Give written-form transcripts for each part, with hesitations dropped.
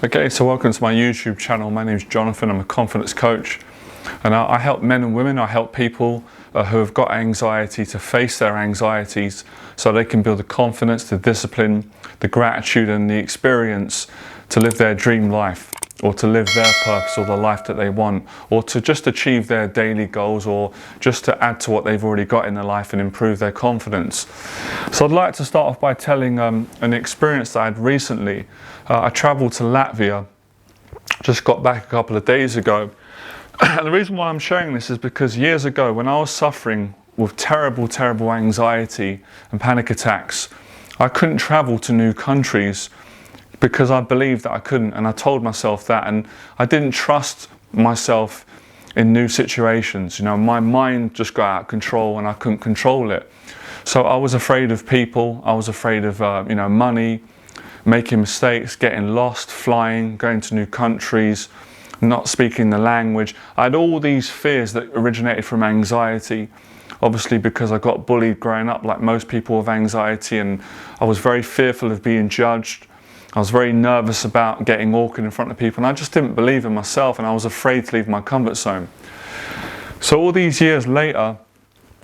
Okay, so welcome to my YouTube channel. My name is Jonathan. I'm a confidence coach, and I help men and women. I help people who have got anxiety to face their anxieties so they can build the confidence, the discipline, the gratitude and the experience to live their dream life, or to live their purpose or the life that they want, or to just achieve their daily goals, or just to add to what they've already got in their life and improve their confidence. So I'd like to start off by telling an experience that I had recently. I travelled to Latvia, just got back a couple of days ago. And the reason why I'm sharing this is because years ago, when I was suffering with terrible anxiety and panic attacks, I couldn't travel to new countries because I believed that I couldn't, and I told myself that, and I didn't trust myself in new situations. You know, my mind just got out of control and I couldn't control it. So I was afraid of people, I was afraid of money, making mistakes, getting lost, flying, going to new countries, not speaking the language. I had all these fears that originated from anxiety, obviously because I got bullied growing up like most people with anxiety, and I was very fearful of being judged. I was very nervous about getting awkward in front of people, and I just didn't believe in myself, and I was afraid to leave my comfort zone. So all these years later,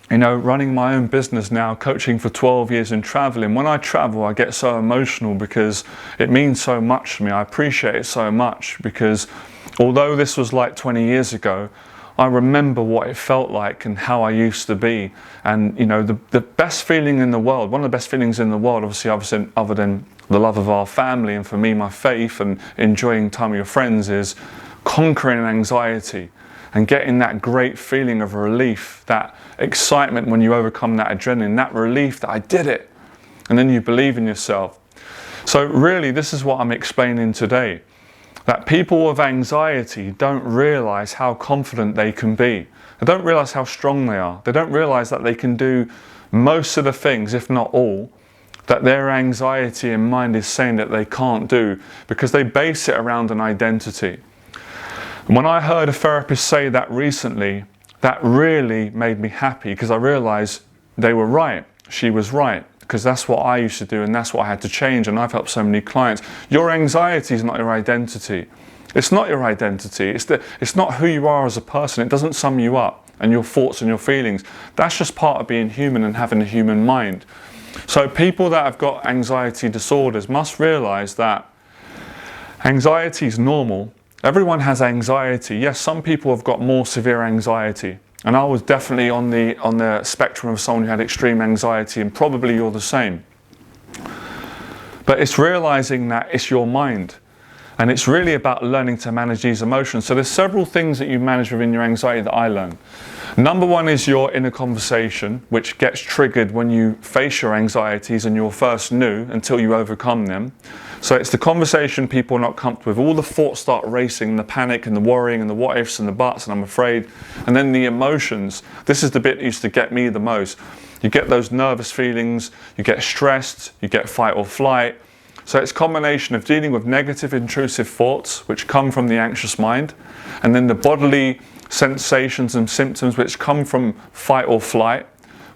running my own business now, coaching for 12 years and traveling, when I travel I get so emotional because it means so much to me. I appreciate it so much because although this was like 20 years ago, I remember what it felt like and how I used to be. And the best feeling in the world, one of the best feelings in the world, obviously other than the love of our family, and for me my faith and enjoying time with your friends, is conquering anxiety and getting that great feeling of relief, that excitement when you overcome that adrenaline, that relief that I did it, and then you believe in yourself. So really this is what I'm explaining today, that people with anxiety don't realize how confident they can be. They don't realize how strong they are. They don't realize that they can do most of the things, if not all, that their anxiety and mind is saying that they can't do, because they base it around an identity. And when I heard a therapist say that recently, that really made me happy, because I realized they were right. She was right, because that's what I used to do and that's what I had to change, and I've helped so many clients. Your anxiety is not your identity. It's not your identity. It's not who you are as a person. It doesn't sum you up, and your thoughts and your feelings. That's just part of being human and having a human mind. So people that have got anxiety disorders must realize that anxiety is normal. Everyone has anxiety. Yes, some people have got more severe anxiety, and I was definitely on the spectrum of someone who had extreme anxiety, and probably you're the same. But it's realizing that it's your mind, and it's really about learning to manage these emotions. So there's several things that you manage within your anxiety that I learned. Number one is your inner conversation, which gets triggered when you face your anxieties and you're first new until you overcome them. So it's the conversation people are not comfortable with. All the thoughts start racing, the panic and the worrying and the what ifs and the buts and I'm afraid. And then the emotions. This is the bit that used to get me the most. You get those nervous feelings, you get stressed, you get fight or flight. So it's a combination of dealing with negative intrusive thoughts, which come from the anxious mind, and then the bodily sensations and symptoms which come from fight or flight,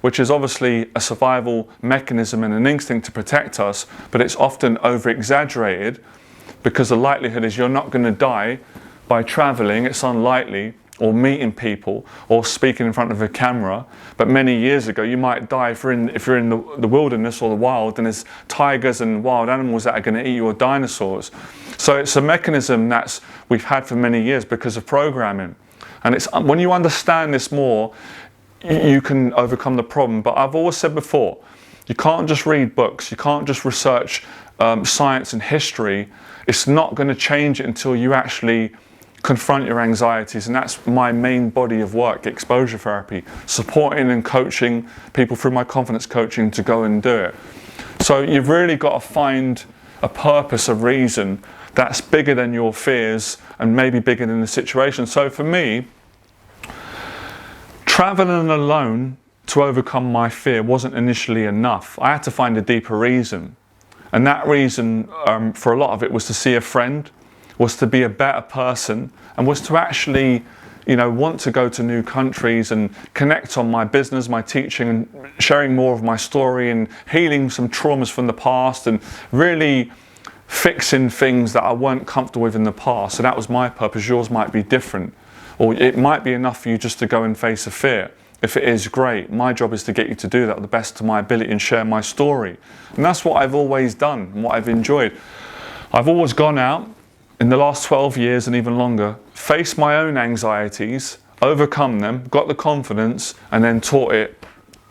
which is obviously a survival mechanism and an instinct to protect us, but it's often over-exaggerated because the likelihood is you're not going to die by traveling. It's unlikely, or meeting people, or speaking in front of a camera. But many years ago, you might die if you're in the wilderness or the wild, and there's tigers and wild animals that are going to eat you, or dinosaurs. So it's a mechanism that we've had for many years because of programming. And it's when you understand this more, you can overcome the problem. But I've always said before, you can't just read books, you can't just research science and history. It's not going to change it until you actually confront your anxieties, and that's my main body of work, exposure therapy, supporting and coaching people through my confidence coaching to go and do it. So you've really got to find a purpose, a reason that's bigger than your fears and maybe bigger than the situation. So for me, traveling alone to overcome my fear wasn't initially enough. I had to find a deeper reason, and that reason for a lot of it was to see a friend, was to be a better person, and was to actually want to go to new countries and connect on my business, my teaching, and sharing more of my story and healing some traumas from the past, and really fixing things that I weren't comfortable with in the past. So that was my purpose. Yours might be different. Or it might be enough for you just to go and face a fear. If it is, great. My job is to get you to do that to the best of my ability and share my story. And that's what I've always done and what I've enjoyed. I've always gone out in the last 12 years and even longer, faced my own anxieties, overcome them, got the confidence, and then taught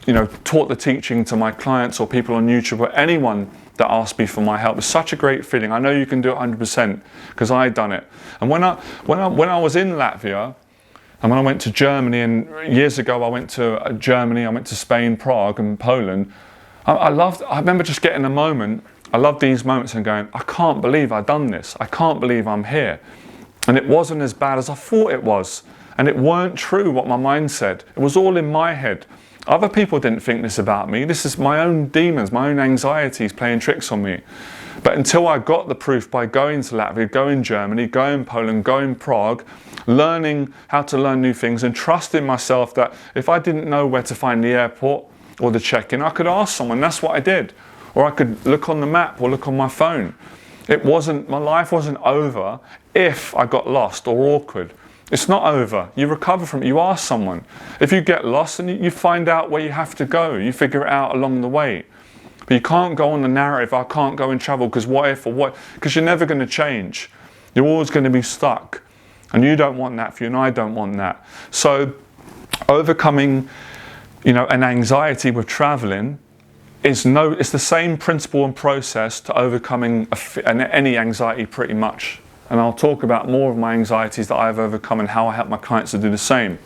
the teaching to my clients or people on YouTube or anyone that asked me for my help. It's such a great feeling. I know you can do it 100% because I've done it. And when I was in Latvia, and when I went to Germany, and years ago I went to Germany, I went to Spain, Prague and Poland, I remember just getting a moment, I love these moments and going, I can't believe I've done this. I can't believe I'm here. And it wasn't as bad as I thought it was. And it weren't true what my mind said. It was all in my head. Other people didn't think this about me. This is my own demons, my own anxieties playing tricks on me. But until I got the proof by going to Latvia, going Germany, going Poland, going Prague, learning how to learn new things and trusting myself that if I didn't know where to find the airport or the check-in, I could ask someone. That's what I did. Or I could look on the map or look on my phone. My life wasn't over if I got lost or awkward. It's not over. You recover from it. You ask someone. If you get lost, and you find out where you have to go. You figure it out along the way. But you can't go on the narrative, I can't go and travel because what if or what? Because you're never going to change. You're always going to be stuck. And you don't want that for you, and I don't want that. So overcoming, an anxiety with traveling it's the same principle and process to overcoming any anxiety pretty much. And I'll talk about more of my anxieties that I've overcome and how I help my clients to do the same.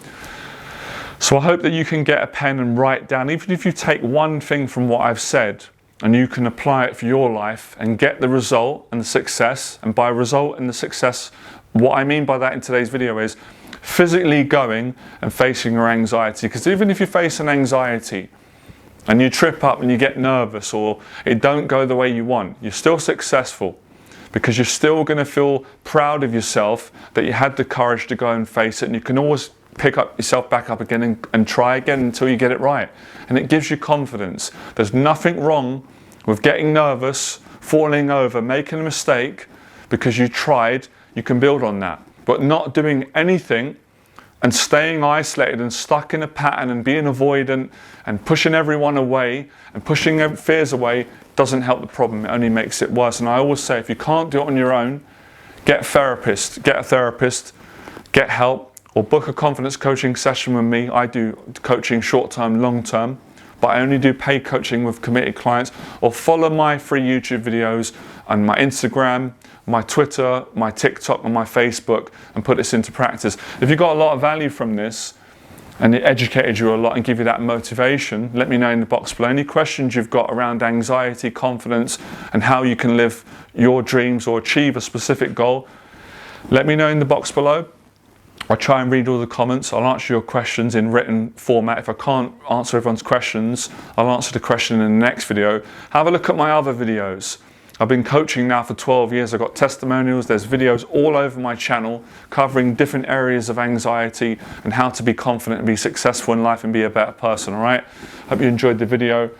So I hope that you can get a pen and write down, even if you take one thing from what I've said and you can apply it for your life and get the result and the success. And by result and the success, what I mean by that in today's video is physically going and facing your anxiety. Because even if you face an anxiety and you trip up and you get nervous or it don't go the way you want, you're still successful. Because you're still going to feel proud of yourself that you had the courage to go and face it, and you can always pick up yourself back up again and try again until you get it right. And it gives you confidence. There's nothing wrong with getting nervous, falling over, making a mistake, because you tried. You can build on that. But not doing anything and staying isolated and stuck in a pattern and being avoidant and pushing everyone away and pushing fears away doesn't help the problem. It only makes it worse. And I always say, if you can't do it on your own, get a therapist, get help, or book a confidence coaching session with me. I do coaching short-term, long-term, but I only do paid coaching with committed clients. Or follow my free YouTube videos on my Instagram, my Twitter, my TikTok, and my Facebook, and put this into practice. If you got a lot of value from this, and it educated you a lot and give you that motivation, let me know in the box below. Any questions you've got around anxiety, confidence, and how you can live your dreams or achieve a specific goal, let me know in the box below. I'll try and read all the comments. I'll answer your questions in written format. If I can't answer everyone's questions, I'll answer the question in the next video. Have a look at my other videos. I've been coaching now for 12 years. I've got testimonials. There's videos all over my channel covering different areas of anxiety and how to be confident and be successful in life and be a better person, all right? Hope you enjoyed the video.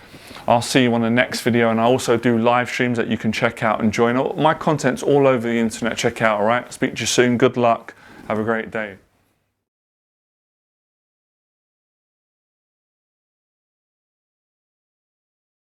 I'll see you on the next video, and I also do live streams that you can check out and join. My content's all over the internet. Check out, all right? Speak to you soon. Good luck. Have a great day.